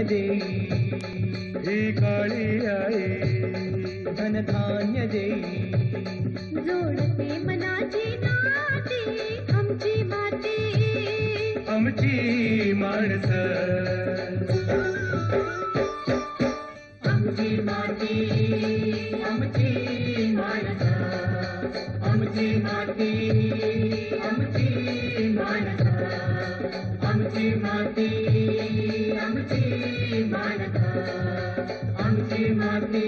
देई ही काळी आई धनधान्य देई जोडते मनाची नाती आमची माती आमची माणसं आमची माती आमची माणसं आमची माती आमची माणसं आमची माती आमची माणसं आमची माती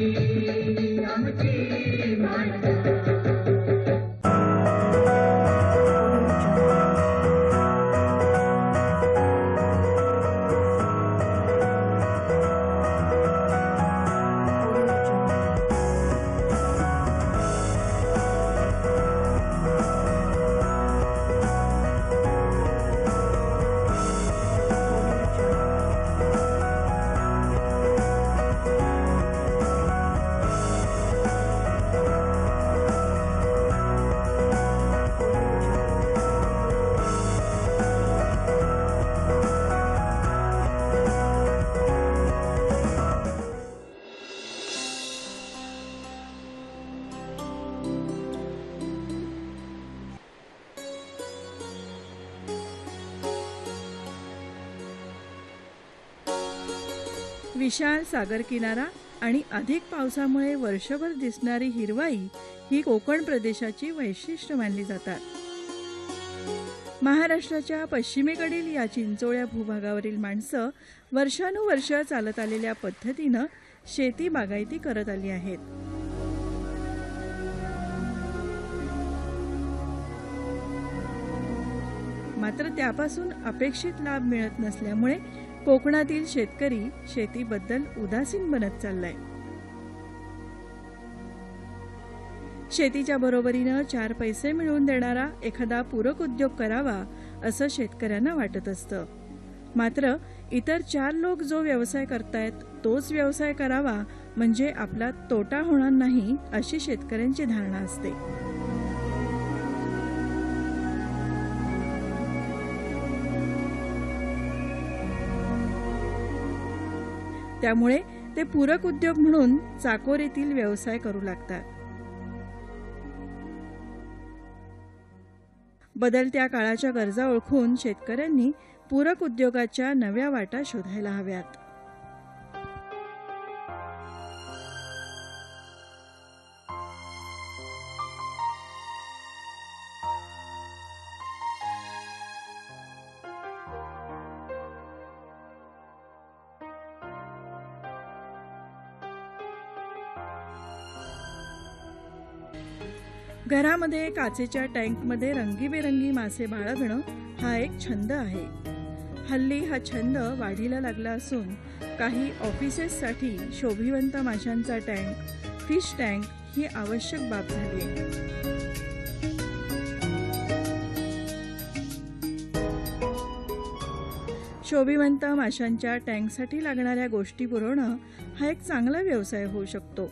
आमची माणसं. विशाल सागर किनारा आणि अधिक पावसामुळे वर्षभर दिसणारी हिरवाई ही कोकण प्रदेशाची वैशिष्ट्य मानली जातात. महाराष्ट्राच्या पश्चिमेकडील या चिंचोळ्या भूभागावरील माणसं वर्षानुवर्ष चालत आलेल्या पद्धतीनं शेती बागायती करत आली आहेत. मात्र त्यापासून अपेक्षित लाभ मिळत नसल्यामुळे कोकणातील शेतकरी शेतीबद्दल उदासीन बनत चाललाय. शेतीच्या बरोबरीनं 4 पैसे मिळवून देणारा एखादा पूरक उद्योग करावा असं शेतकऱ्यांना वाटत असतं. मात्र इतर 4 लोक जो व्यवसाय करतायत तोच व्यवसाय करावा म्हणजे आपला तोटा होणार नाही अशी शेतकऱ्यांची धारणा असते. त्यामुळे ते पूरक उद्योग म्हणून चाकोरीतील व्यवसाय करू लागतात. बदलत्या काळाच्या गरजा ओळखून शेतकऱ्यांनी पूरक उद्योगाच्या नव्या वाटा शोधायला हव्यात. घरामध्ये काचेच्या टँकमध्ये रंगीबेरंगी मासे बाळगणं हा एक छंद आहे. हल्ली हा छंद वाढीला लागला असून काही ऑफिसेससाठी शोभिवंत माशांचा टँक, फिश टँक ही आवश्यक बाब झाली आहे. शोभिवंत माशांच्या टँकसाठी लागणाऱ्या गोष्टी पुरवणं हा एक चांगला व्यवसाय होऊ शकतो.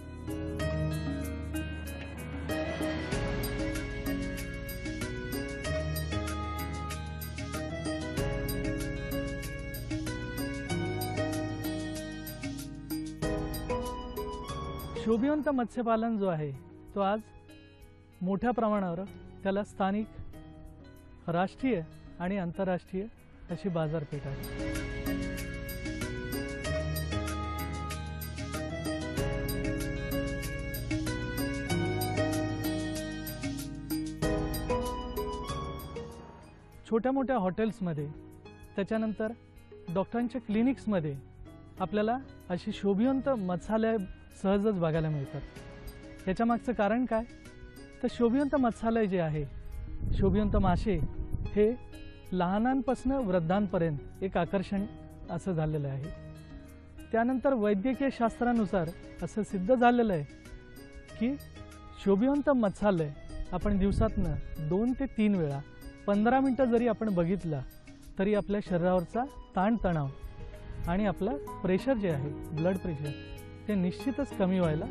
शोभिवंत मत्स्यपालन जो आहे तो आज मोठ्या प्रमाणावर त्याला स्थानिक, राष्ट्रीय आणि आंतरराष्ट्रीय अशी बाजारपेठ आहे. छोट्या मोठ्या हॉटेल्समध्ये, त्याच्यानंतर डॉक्टरांच्या क्लिनिक्समध्ये आपल्याला अशी शोभिवंत मत्स्यालय सहजच बघायला मिळतात. याच्या मागचं कारण काय? तर शोभिवंत मत्स्यालय जे आहे, शोभिवंत मासे हे लहानांपासून वृद्धांपर्यंत एक आकर्षण असं झालेलं आहे. त्यानंतर वैद्यकीय शास्त्रानुसार असं सिद्ध झालेलं आहे की शोभिवंत मत्स्यालय आपण दिवसातनं 2 ते 3 वेळा 15 मिनिटं जरी आपण बघितला तरी आपल्या शरीरावरचा ताणतणाव आणि आपलं प्रेशर जे आहे, ब्लड प्रेशर, ते निश्चितच कमी व्हायला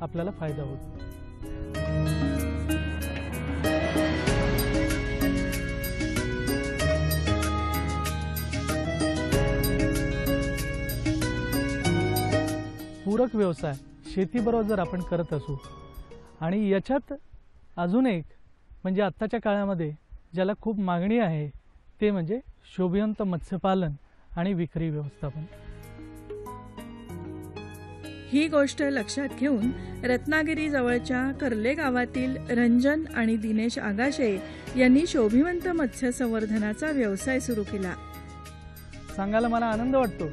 आपल्याला फायदा होतो. पूरक व्यवसाय शेतीबरोबर जर आपण करत असू आणि याच्यात अजून एक म्हणजे आत्ताच्या काळामध्ये ज्याला खूप मागणी आहे ते म्हणजे शोभिवंत मत्स्यपालन आणि विक्री व्यवस्थापन. ही गोष्ट लक्षात घेऊन रत्नागिरी जवळच्या कर्ले गावातील रंजन आणि दिनेश आगाशे यांनी शोभिवंत मत्स्य संवर्धनाचा व्यवसाय सुरू केला. सांगायला मला आनंद वाटतो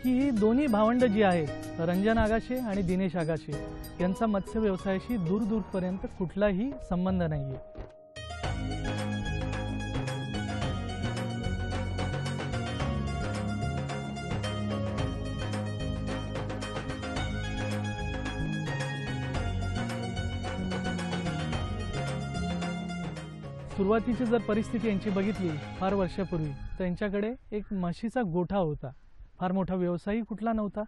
की ही दोन्ही भावंड जी आहेत रंजन आगाशे आणि दिनेश आगाशे यांचा मत्स्य व्यवसायाशी दूरपर्यंत कुठलाही संबंध नाही आहे. सुरुवातीची जर परिस्थिती यांची बघितली फार वर्षापूर्वी तर यांच्याकडे एक म्हशीचा गोठा होता. फार मोठा व्यवसायही कुठला नव्हता.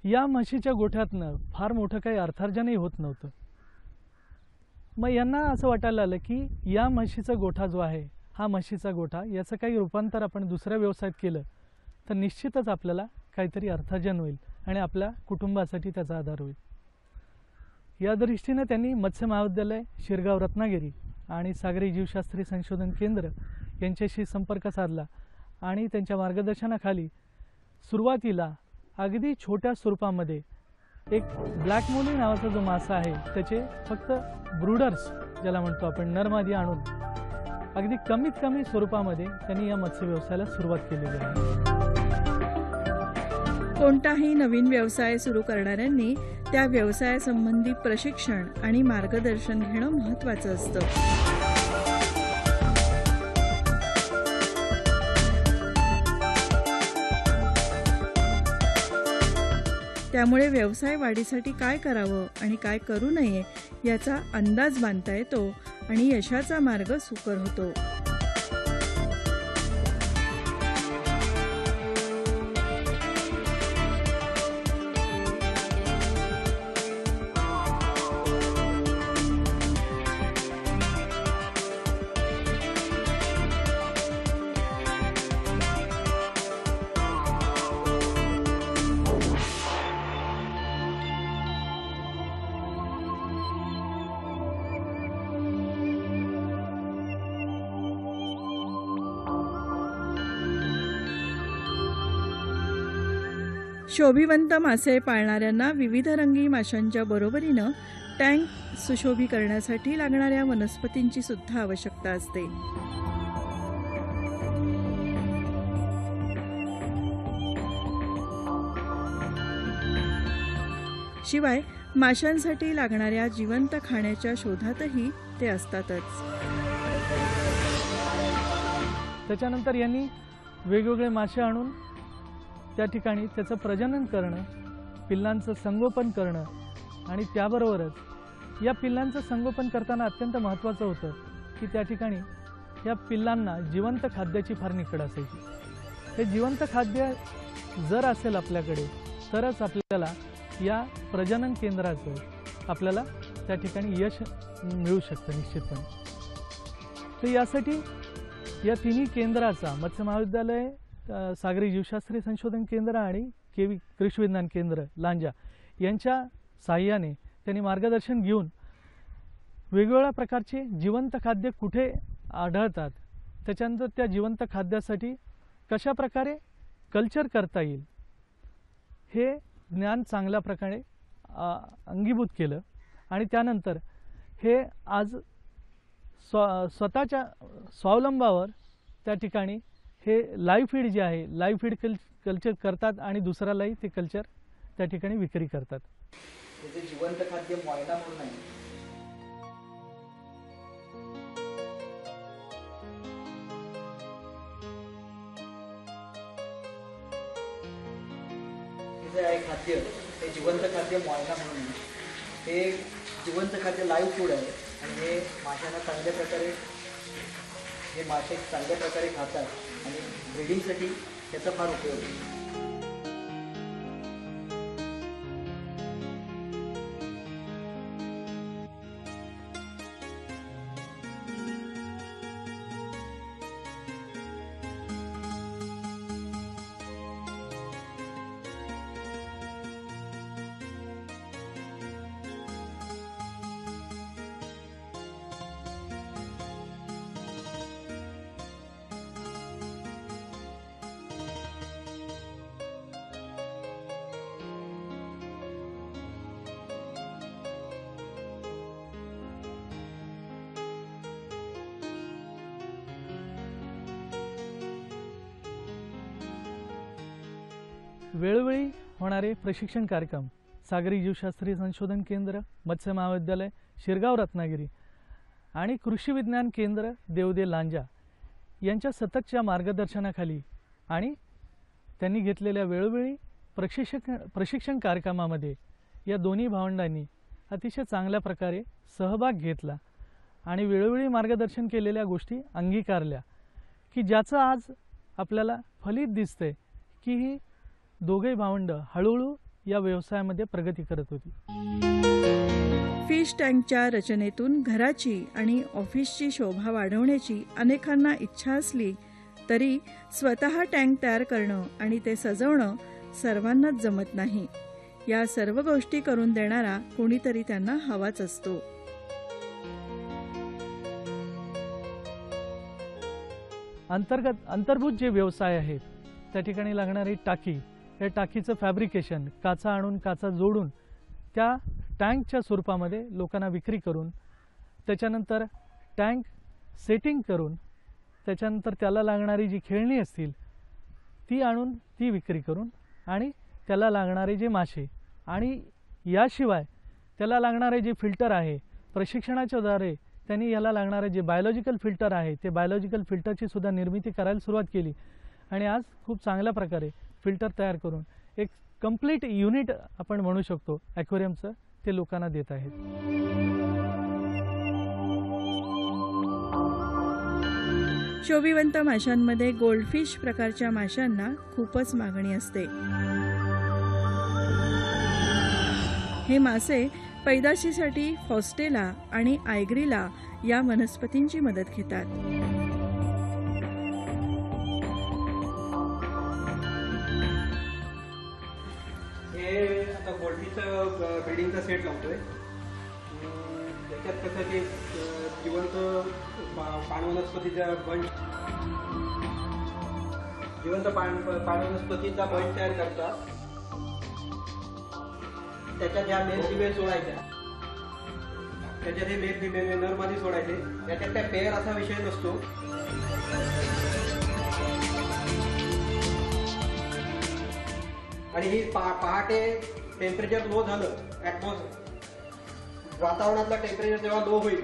या म्हशीच्या गोठ्यातनं फार मोठं काही अर्थार्जनही होत नव्हतं. मग यांना असं वाटायला आलं की या म्हशीचा गोठा जो आहे हा म्हशीचा गोठा याचं काही रूपांतर आपण दुसऱ्या व्यवसायात केलं तर निश्चितच आपल्याला काहीतरी अर्थार्जन होईल आणि आपल्या कुटुंबासाठी त्याचा आधार होईल. या दृष्टीने त्यांनी मत्स्य महाविद्यालय शिरगाव रत्नागिरी आणि सागरी जीवशास्त्री संशोधन केंद्र यांच्याशी संपर्क साधला आणि त्यांच्या मार्गदर्शनाखाली सुरुवातीला अगदी छोट्या स्वरूपामध्ये एक ब्लॅक मोली नावाचा जो मासा आहे त्याचे फक्त ब्रूडर्स ज्याला म्हणतो आपण नरमादी आणून अगदी कमीत कमी स्वरूपामध्ये त्यांनी या मत्स्य व्यवसायाला सुरुवात केलेली आहे. कोणताही नवीन व्यवसाय सुरू करणाऱ्यांनी त्या व्यवसायासंबंधी प्रशिक्षण आणि मार्गदर्शन घेणं महत्त्वाचं असतं. त्यामुळे व्यवसाय वाढीसाठी काय करावं आणि काय करू नये याचा अंदाज बांधता येतो आणि यशाचा मार्ग सुकर होतो. शोभिवंत मासे पाळणाऱ्यांना विविध रंगी माशांच्या बरोबरीनं टँक सुशोभीकरणासाठी लागणाऱ्या वनस्पतींची सुद्धा आवश्यकता असते. शिवाय माशांसाठी लागणाऱ्या जिवंत खाण्याच्या शोधातही ते असतातच. त्याच्यानंतर यांनी वेगवेगळे मासे आणून त्या ठिकाणी त्याचं प्रजनन करणं, पिल्लांचं संगोपन करणं आणि त्याबरोबरच या पिल्लांचं संगोपन करताना अत्यंत महत्त्वाचं होतं की त्या ठिकाणी या पिल्लांना जिवंत खाद्याची फार निकड असायची. हे जिवंत खाद्य जर असेल आपल्याकडे तरच आपल्याला या प्रजनन केंद्राचं आपल्याला त्या ठिकाणी यश मिळू शकतं निश्चितपणे. तर यासाठी या तिन्ही केंद्राचा मत्स्य महाविद्यालय, सागरी जीवशास्त्री संशोधन केंद्र आणि केवी कृषी विज्ञान केंद्र लांजा यांच्या साहाय्याने त्यांनी मार्गदर्शन घेऊन वेगवेगळ्या प्रकारचे जिवंत खाद्य कुठे आढळतात, त्याच्यानंतर त्या जिवंत खाद्यासाठी कशा प्रकारे कल्चर करता येईल हे ज्ञान चांगल्या प्रकारे अंगीभूत केलं आणि त्यानंतर हे आज स्वतःच्या स्वावलंबावर त्या ठिकाणी हे लाईव्ह फीड जे आहे लाईव्ह फीड कल्चर करतात आणि दुसऱ्यालाही ते कल्चर त्या ठिकाणी विक्री करतात. त्याचे जिवंत खाद्य मोयना म्हणून आहे. हे जे आहे खाद्य हे जिवंत खाद्य मोयना म्हणून आहे. हे जिवंत खाद्य लाईव्ह फूड आहे आणि हे माशांना चांगल्या प्रकारे हे मासे चांगल्या प्रकारे खातात आणि ब्रीडिंगसाठी त्याचा फार उपयोग आहे. वेळोवेळी होणारे प्रशिक्षण कार्यक्रम सागरी जीवशास्त्रीय संशोधन केंद्र, मत्स्य महाविद्यालय शिरगाव रत्नागिरी आणि कृषी विज्ञान केंद्र देवदे लांजा यांच्या सततच्या मार्गदर्शनाखाली आणि त्यांनी घेतलेल्या वेळोवेळी प्रशिक्षण कार्यक्रमामध्ये या दोन्ही भावंडांनी अतिशय चांगल्या प्रकारे सहभाग घेतला आणि वेळोवेळी मार्गदर्शन केलेल्या गोष्टी अंगीकारल्या की ज्याचं आज आपल्याला फलित दिसतंय की ही दोघे भावंड हळूहळू या व्यवसायामध्ये प्रगती करत होती. फिश टँकच्या रचनेतून घराची आणि ऑफिसची शोभा वाढवण्याची अनेकांना इच्छा असली तरी स्वतः टँक तयार करणं आणि ते सजवणं सर्वांनाच जमत नाही. या सर्व गोष्टी करून देणारा कोणीतरी त्यांना हवाच असतो. अंतर्भूत जे व्यवसाय आहेत त्या ठिकाणी लागणारी टाकी, या टाकीचं फॅब्रिकेशन, काचा आणून काचा जोडून त्या टँकच्या स्वरूपामध्ये लोकांना विक्री करून, त्याच्यानंतर टँक सेटिंग करून, त्याच्यानंतर त्याला लागणारी जी खेळणी असतील ती आणून ती विक्री करून आणि त्याला लागणारे जे मासे आणि याशिवाय त्याला लागणारे जे फिल्टर आहे प्रशिक्षणाच्या द्वारे त्यांनी याला लागणारे जे बायोलॉजिकल फिल्टर आहे ते बायोलॉजिकल फिल्टरची सुद्धा निर्मिती करायला सुरुवात केली आणि आज खूप चांगल्या प्रकारे फिल्टर तयार करून एक कंप्लीट युनिट आपण म्हणू शकतो ॲक्वेरियमचं ते लोकांना देत आहेत. शोभिवंत माशांमध्ये गोल्डफिश प्रकारच्या माशांना खूपच मागणी असते. हे मासे पैदाशीसाठी फॉस्टेला आणि आयग्रिला या वनस्पतींची मदत घेतात. हे आता गोल्डफिशचं ब्रीडिंगचा सेट लावतोय. त्याच्यात कसं ते जिवंत पाणवनस्पतीचा बंच पाणवनस्पतीचा बंच तयार करतात. त्याच्यात ह्या मेल फिमेल सोडायच्या, त्याच्यात हे मेल फिमेल नरमध्ये सोडायचे. त्याच्यात त्या पेअर असा विषय नसतो. आणि ही पहाटे टेम्परेचर लो झालं, वातावरणातलं टेम्परेचर जेव्हा लो होईल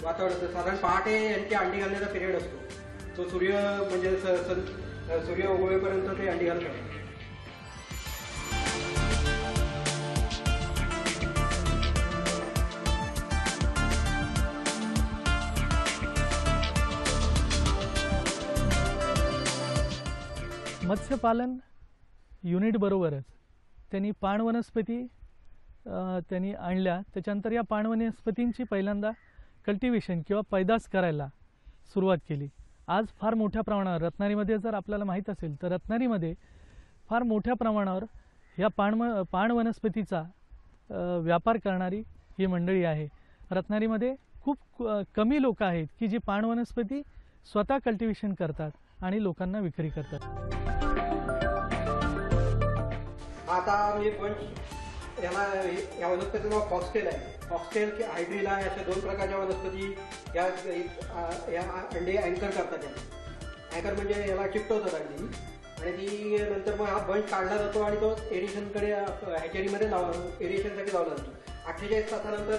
वातावरणाचं, साधारण पहाटे यांची अंडी घालण्याचा पिरियड असतो. तो सूर्य म्हणजे सूर्य उगवेपर्यंत ते अंडी घालतात. मत्स्यपालन युनिटबरोबरच त्यांनी पाणवनस्पती त्यांनी आणल्या. त्याच्यानंतर या पाणवनस्पतींची पहिल्यांदा कल्टिवेशन किंवा पैदास करायला सुरुवात केली. आज फार मोठ्या प्रमाणावर रत्नागिरीमध्ये जर आपल्याला माहीत असेल तर रत्नागिरीमध्ये फार मोठ्या प्रमाणावर ह्या पाणवनस्पतीचा व्यापार करणारी ही मंडळी आहे. रत्नागिरीमध्ये खूप कमी लोक आहेत की जी पाणवनस्पती स्वतः कल्टिवेशन करतात आणि लोकांना विक्री करतात. आता मी पण या वनस्पतीचं नाव फॉक्सटेल आहे. फॉक्सटेल की हायड्रिला अशा दोन प्रकारच्या वनस्पती या अंडे अँकर करतात. अँकर म्हणजे याला चिकटवतात अंडी आणि ती नंतर मग हा बंच काढला जातो आणि तो एरिएशनकडे हॅचरीमध्ये एरिएशनसाठी लावला जातो. 48 तासानंतर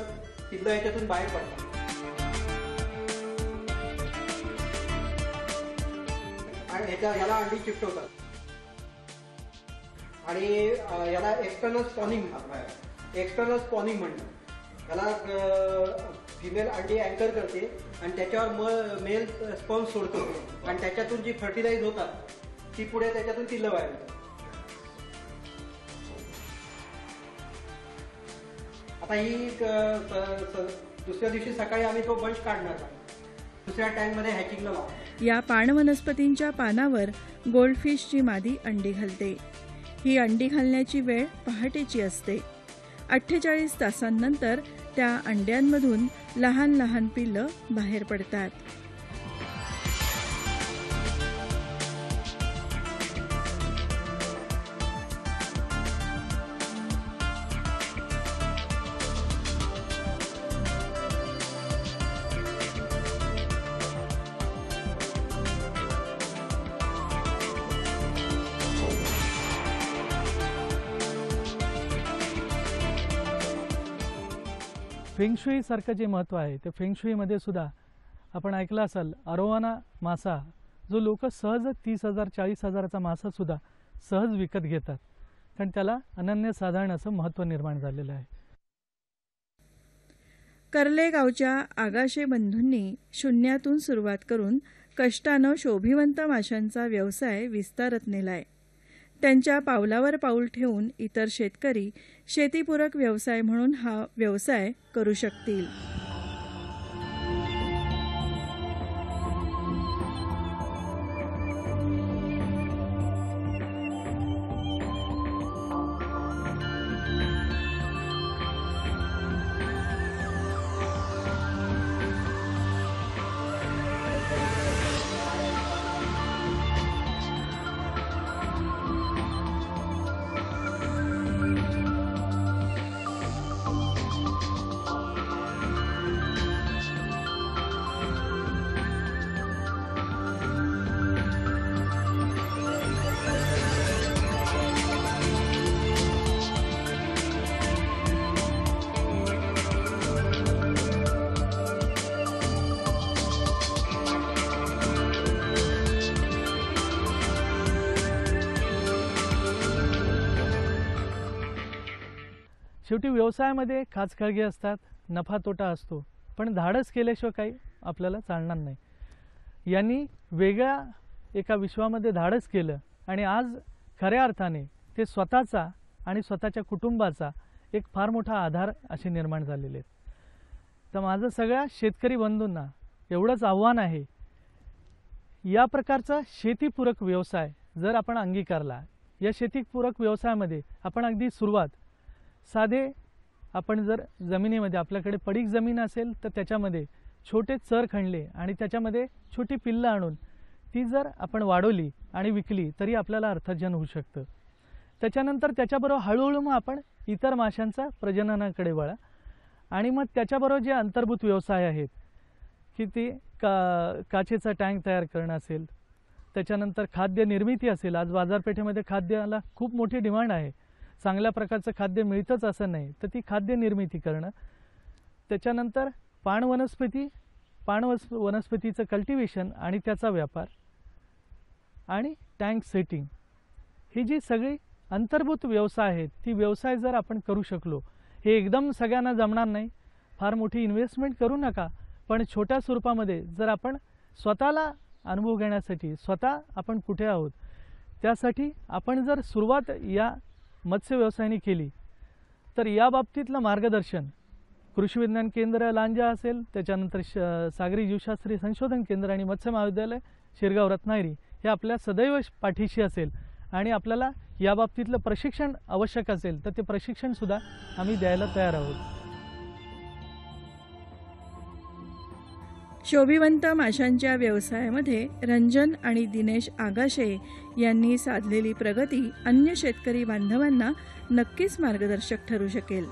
तिथलं ह्याच्यातून बाहेर पडतात आणि ह्याला अंडी चिकटवतात. आणि याला एक्सटर्नल स्पॉनिंग म्हणतात. याला फिमेल अंडी अँकर करते आणि त्याच्यावर मेल स्पर्म सोडतो आणि त्याच्यातून जी फर्टिलाइज होतात ती पुढे त्याच्यातून ती बाहेर येतात. आता ही दुसऱ्या दिवशी सकाळी आम्ही तो बंच काढणार दुसऱ्या टँकमध्ये हॅचिंगला लावतो. या पाणवनस्पतींच्या पानावर गोल्डफिशची मादी अंडी घालते. ही अंडी घालण्याची वेळ पहाटेची असते. 48 तासांनंतर त्या अंड्यांमधून लहान लहान पिल्लं बाहेर पडतात. फेंगशुईसारखं जे महत्त्व आहे ते फेंगशुईमध्ये सुद्धा आपण ऐकलं असाल अरोवाना मासा जो लोक सहज 30,000 40,000चा मासासुद्धा सहज विकत घेतात, कारण त्याला अनन्यसाधारण असं महत्त्व निर्माण झालेलं आहे. कर्ले गावच्या आगाशे बंधूंनी शून्यातून सुरुवात करून कष्टानं शोभिवंत माशांचा व्यवसाय विस्तारत नेलाय. त्यांच्या पावलावर पाऊल ठेवून इतर शेतकरी शेतीपूरक व्यवसाय म्हणून हा व्यवसाय करू शकतील. शेवटी व्यवसायामध्ये खाचखळगे असतात, नफा तोटा असतो, पण धाडस केल्याशिवाय काही आपल्याला चालणार नाही. यांनी वेगळ्या एका विश्वामध्ये धाडस केलं आणि आज खऱ्या अर्थाने ते स्वतःचा आणि स्वतःच्या कुटुंबाचा एक फार मोठा आधार असे निर्माण झालेले आहेत. तर माझं सगळ्या शेतकरी बंधूंना एवढंच आव्हान आहे, या प्रकारचा शेतीपूरक व्यवसाय जर आपण अंगीकारला, या शेतीपूरक व्यवसायामध्ये आपण अगदी सुरुवात साधे आपण जर जमिनीमध्ये आपल्याकडे पडीक जमीन असेल तर त्याच्यामध्ये छोटे चर खणले आणि त्याच्यामध्ये छोटी पिल्लं आणून ती जर आपण वाढवली आणि विकली तरी आपल्याला अर्थार्जन होऊ शकतं. त्याच्यानंतर त्याच्याबरोबर हळूहळू मग आपण इतर माशांचा प्रजननाकडे वळा आणि मग त्याच्याबरोबर जे अंतर्भूत व्यवसाय आहेत की ती काचेचा टँक तयार करणं असेल, त्याच्यानंतर खाद्य निर्मिती असेल. आज बाजारपेठेमध्ये खाद्याला खूप मोठी डिमांड आहे, चांगल्या प्रकारचं खाद्य मिळतंच असं नाही, तर ती खाद्य निर्मिती करणं. त्याच्यानंतर वनस्पतीचं कल्टिवेशन आणि त्याचा व्यापार आणि टँक सेटिंग, ही जी सगळी अंतर्भूत व्यवसाय आहेत ती व्यवसाय जर आपण करू शकलो, हे एकदम सगळ्यांना जमणार नाही, फार मोठी इन्व्हेस्टमेंट करू नका, पण छोट्या स्वरूपामध्ये जर आपण स्वतःला अनुभव घेण्यासाठी स्वतः आपण कुठे आहोत त्यासाठी आपण जर सुरुवात या मत्स्य व्यवसायाने केली तर या बाबतीतलं मार्गदर्शन कृषी विज्ञान केंद्र लांजा असेल, त्याच्यानंतर सागरी जीवशास्त्रीय संशोधन केंद्र आणि मत्स्य महाविद्यालय शिरगाव रत्नागिरी हे आपल्या सदैव पाठीशी असेल आणि आपल्याला या बाबतीतलं प्रशिक्षण आवश्यक असेल तर ते प्रशिक्षणसुद्धा आम्ही द्यायला तयार आहोत. शोभिवंत माशांच्या व्यवसायामध्ये रंजन आणि दिनेश आगाशे यांनी साधलेली प्रगती अन्य शेतकरी बांधवांना नक्कीच मार्गदर्शक ठरू शकेल.